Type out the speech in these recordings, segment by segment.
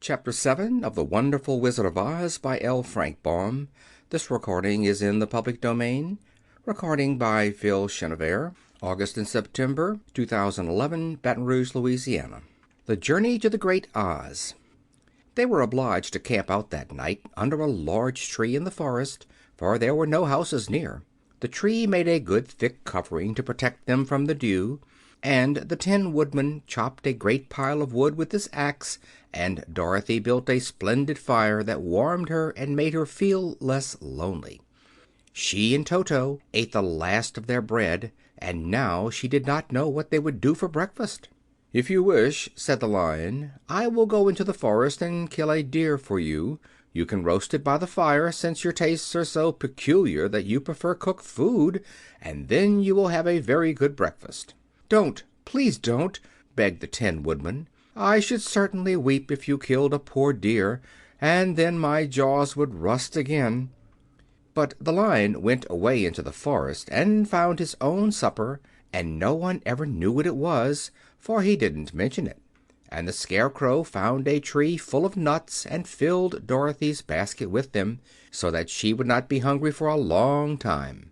Chapter 7 of The Wonderful Wizard of Oz by L. Frank Baum. This recording is in the public domain. Recording by Phil Chenevert. August and September 2011, Baton Rouge, Louisiana. The Journey to the Great Oz. They were obliged to camp out that night under a large tree in the forest, for there were no houses near. The tree made a good thick covering to protect them from the dew, and the Tin Woodman chopped a great pile of wood with his axe, and Dorothy built a splendid fire that warmed her and made her feel less lonely. She and Toto ate the last of their bread, and now she did not know what they would do for breakfast. "If you wish," said the Lion, "I will go into the forest and kill a deer for you. You can roast it by the fire, since your tastes are so peculiar that you prefer cooked food, and then you will have a very good breakfast." "Don't, please don't," begged the Tin Woodman. "I should certainly weep if you killed a poor deer, and then my jaws would rust again." But the Lion went away into the forest and found his own supper, and no one ever knew what it was, for he didn't mention it. And the Scarecrow found a tree full of nuts and filled Dorothy's basket with them, so that she would not be hungry for a long time.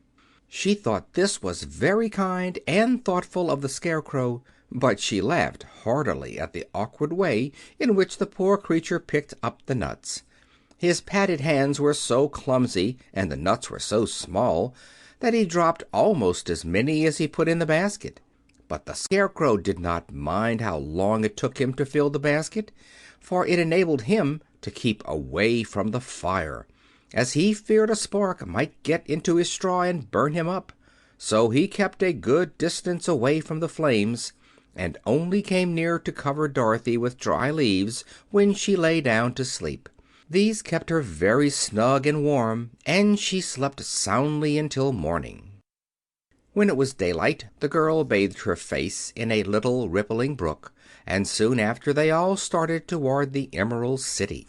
She thought this was very kind and thoughtful of the Scarecrow, but she laughed heartily at the awkward way in which the poor creature picked up the nuts. His padded hands were so clumsy, and the nuts were so small, that he dropped almost as many as he put in the basket. But the Scarecrow did not mind how long it took him to fill the basket, for it enabled him to keep away from the fire, as he feared a spark might get into his straw and burn him up. So he kept a good distance away from the flames, and only came near to cover Dorothy with dry leaves when she lay down to sleep. These kept her very snug and warm, and she slept soundly until morning. When it was daylight, the girl bathed her face in a little rippling brook, and soon after they all started toward the Emerald City.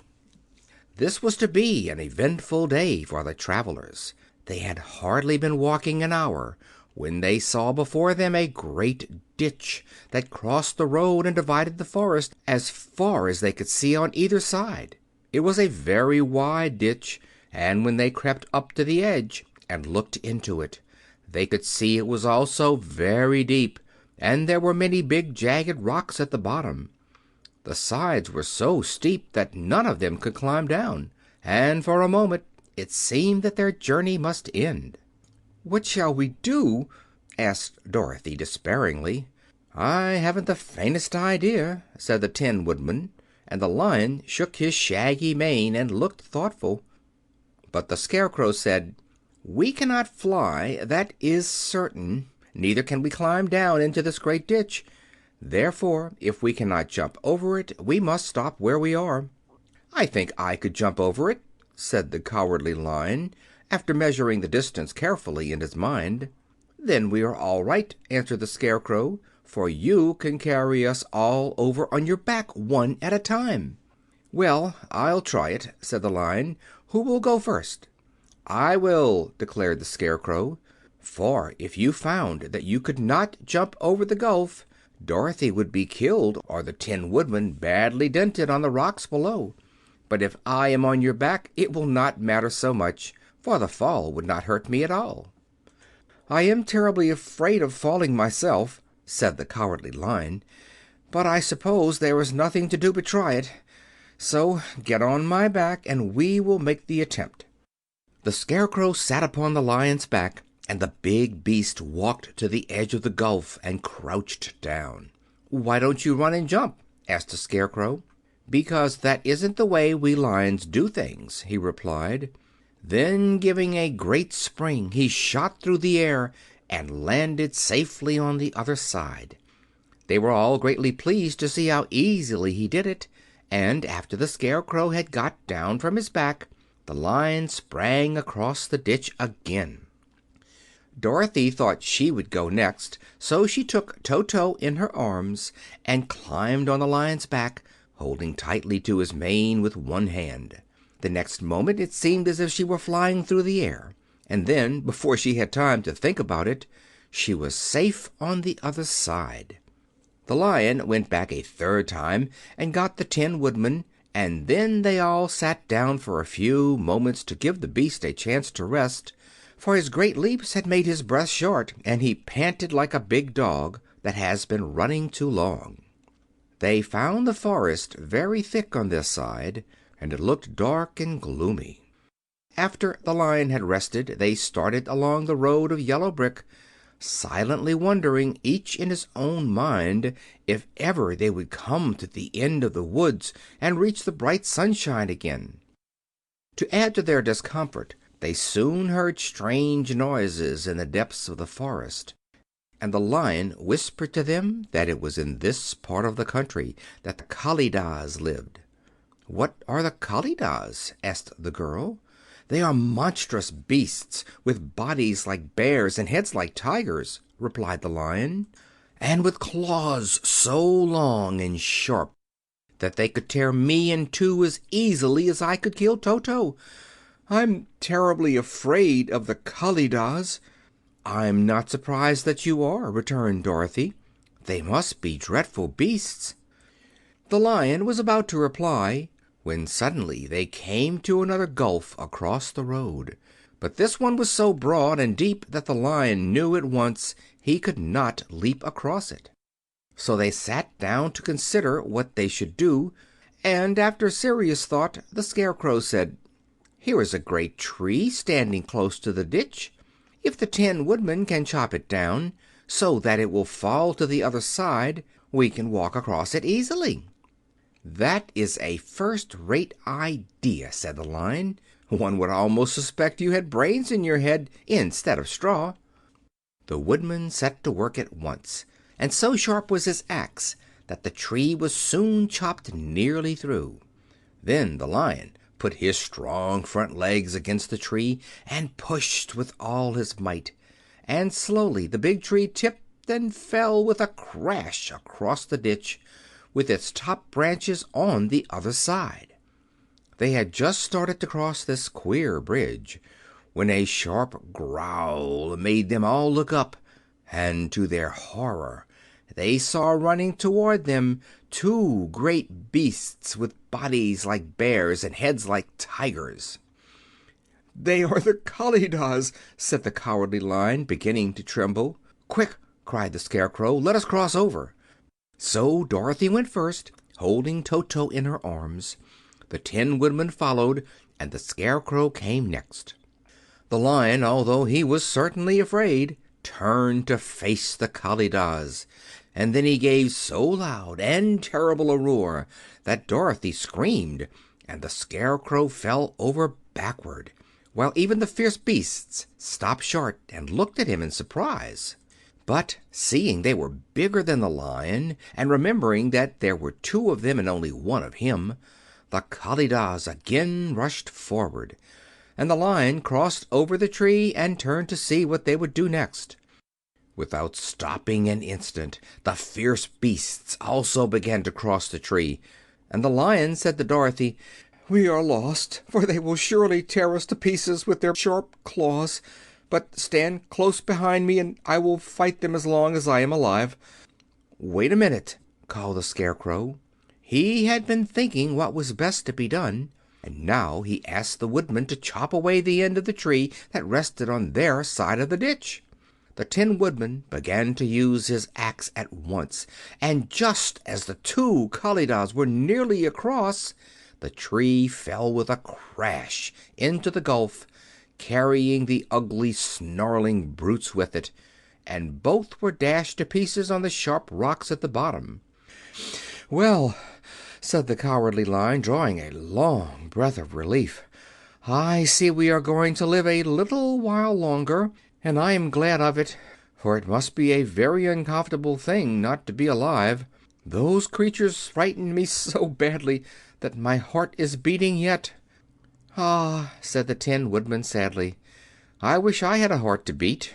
This was to be an eventful day for the travelers. They had hardly been walking an hour when they saw before them a great ditch that crossed the road and divided the forest as far as they could see on either side. It was a very wide ditch, and when they crept up to the edge and looked into it, they could see it was also very deep, and there were many big jagged rocks at the bottom. The sides were so steep that none of them could climb down, and for a moment it seemed that their journey must end. "What shall we do?" asked Dorothy despairingly. "I haven't the faintest idea," said the Tin Woodman, and the Lion shook his shaggy mane and looked thoughtful. But the Scarecrow said, "We cannot fly, that is certain. Neither can we climb down into this great ditch. Therefore, if we cannot jump over it, we must stop where we are." "I think I could jump over it," said the Cowardly Lion, after measuring the distance carefully in his mind. "Then we are all right," answered the Scarecrow, "for you can carry us all over on your back, one at a time." "Well, I'll try it," said the Lion. "Who will go first?" "I will," declared the Scarecrow, "for if you found that you could not jump over the gulf, Dorothy would be killed or the Tin Woodman badly dented on the rocks below. But if I am on your back it will not matter so much, for the fall would not hurt me at all." "I am terribly afraid of falling myself," said the Cowardly Lion, "but I suppose there is nothing to do but try it. So get on my back and we will make the attempt." The Scarecrow sat upon the Lion's back, and the big beast walked to the edge of the gulf and crouched down. "Why don't you run and jump?" asked the Scarecrow. "Because that isn't the way we lions do things," he replied. Then, giving a great spring, he shot through the air and landed safely on the other side. They were all greatly pleased to see how easily he did it, and after the Scarecrow had got down from his back, the Lion sprang across the ditch again. Dorothy thought she would go next, so she took Toto in her arms and climbed on the Lion's back, holding tightly to his mane with one hand. The next moment it seemed as if she were flying through the air, and then, before she had time to think about it, she was safe on the other side. The Lion went back a third time and got the Tin Woodman, and then they all sat down for a few moments to give the beast a chance to rest, for his great leaps had made his breath short, and he panted like a big dog that has been running too long. They found the forest very thick on this side, and it looked dark and gloomy. After the Lion had rested, they started along the road of yellow brick, silently wondering, each in his own mind, if ever they would come to the end of the woods and reach the bright sunshine again. To add to their discomfort, they soon heard strange noises in the depths of the forest, and the Lion whispered to them that it was in this part of the country that the Kalidahs lived. "What are the Kalidahs?" asked the girl. "They are monstrous beasts with bodies like bears and heads like tigers," replied the Lion, "and with claws so long and sharp that they could tear me in two as easily as I could kill Toto. I'm terribly afraid of the Kalidahs." "I'm not surprised that you are," returned Dorothy. "They must be dreadful beasts." The Lion was about to reply when suddenly they came to another gulf across the road. But this one was so broad and deep that the Lion knew at once he could not leap across it. So they sat down to consider what they should do, and after serious thought the Scarecrow said, "Here is a great tree standing close to the ditch. If the Tin Woodman can chop it down so that it will fall to the other side, we can walk across it easily." "That is a first-rate idea," said the Lion. "One would almost suspect you had brains in your head instead of straw." The Woodman set to work at once, and so sharp was his axe that the tree was soon chopped nearly through. Then the Lion put his strong front legs against the tree and pushed with all his might, and slowly the big tree tipped and fell with a crash across the ditch, with its top branches on the other side. They had just started to cross this queer bridge when a sharp growl made them all look up, and to their horror they saw running toward them two great beasts with bodies like bears and heads like tigers. "They are the Kalidahs," said the Cowardly Lion, beginning to tremble. "Quick!" cried the Scarecrow, "let us cross over." So Dorothy went first, holding Toto in her arms. The Tin Woodman followed, and the Scarecrow came next. The Lion, although he was certainly afraid, turned to face the Kalidahs, and then he gave so loud and terrible a roar that Dorothy screamed, and the Scarecrow fell over backward, while even the fierce beasts stopped short and looked at him in surprise. But seeing they were bigger than the Lion, and remembering that there were two of them and only one of him, the Kalidahs again rushed forward, and the Lion crossed over the tree and turned to see what they would do next. Without stopping an instant, the fierce beasts also began to cross the tree, and the Lion said to Dorothy, "We are lost, for they will surely tear us to pieces with their sharp claws. But stand close behind me, and I will fight them as long as I am alive." "Wait a minute," called the Scarecrow. He had been thinking what was best to be done, and now he asked the Woodman to chop away the end of the tree that rested on their side of the ditch. The Tin Woodman began to use his axe at once, and just as the two Kalidahs were nearly across, the tree fell with a crash into the gulf, carrying the ugly, snarling brutes with it, and both were dashed to pieces on the sharp rocks at the bottom. "Well," said the Cowardly Lion, drawing a long breath of relief, "I see we are going to live a little while longer, and I am glad of it, for it must be a very uncomfortable thing not to be alive. Those creatures frightened me so badly that my heart is beating yet." "Ah," said the Tin Woodman sadly, "I wish I had a heart to beat."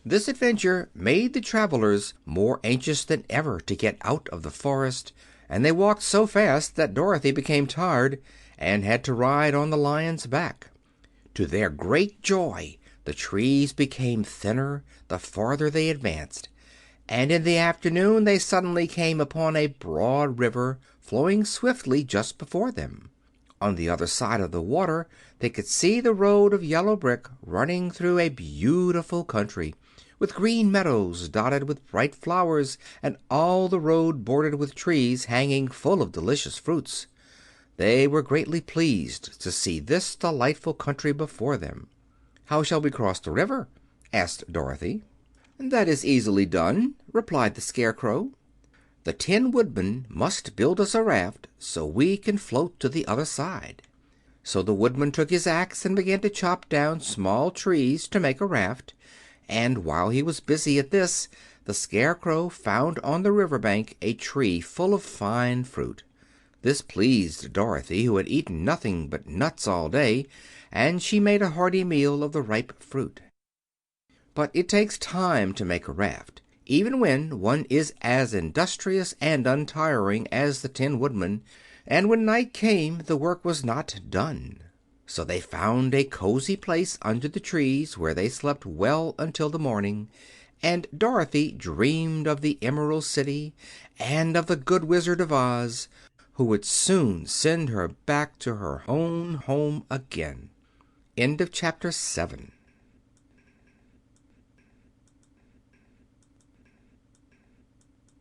This adventure made the travelers more anxious than ever to get out of the forest, and they walked so fast that Dorothy became tired and had to ride on the Lion's back. To their great joy, the trees became thinner the farther they advanced, and in the afternoon they suddenly came upon a broad river flowing swiftly just before them. On the other side of the water they could see the road of yellow brick running through a beautiful country, with green meadows dotted with bright flowers, and all the road bordered with trees hanging full of delicious fruits. They were greatly pleased to see this delightful country before them. "How shall we cross the river?" asked Dorothy. "That is easily done," replied the Scarecrow. "The Tin Woodman must build us a raft so we can float to the other side." So the Woodman took his axe and began to chop down small trees to make a raft, and while he was busy at this the Scarecrow found on the river bank a tree full of fine fruit. This pleased Dorothy, who had eaten nothing but nuts all day, and she made a hearty meal of the ripe fruit. But it takes time to make a raft, even when one is as industrious and untiring as the Tin Woodman, and when night came the work was not done. So they found a cozy place under the trees, where they slept well until the morning, and Dorothy dreamed of the Emerald City and of the good Wizard of Oz, who would soon send her back to her own home again. End of chapter 7.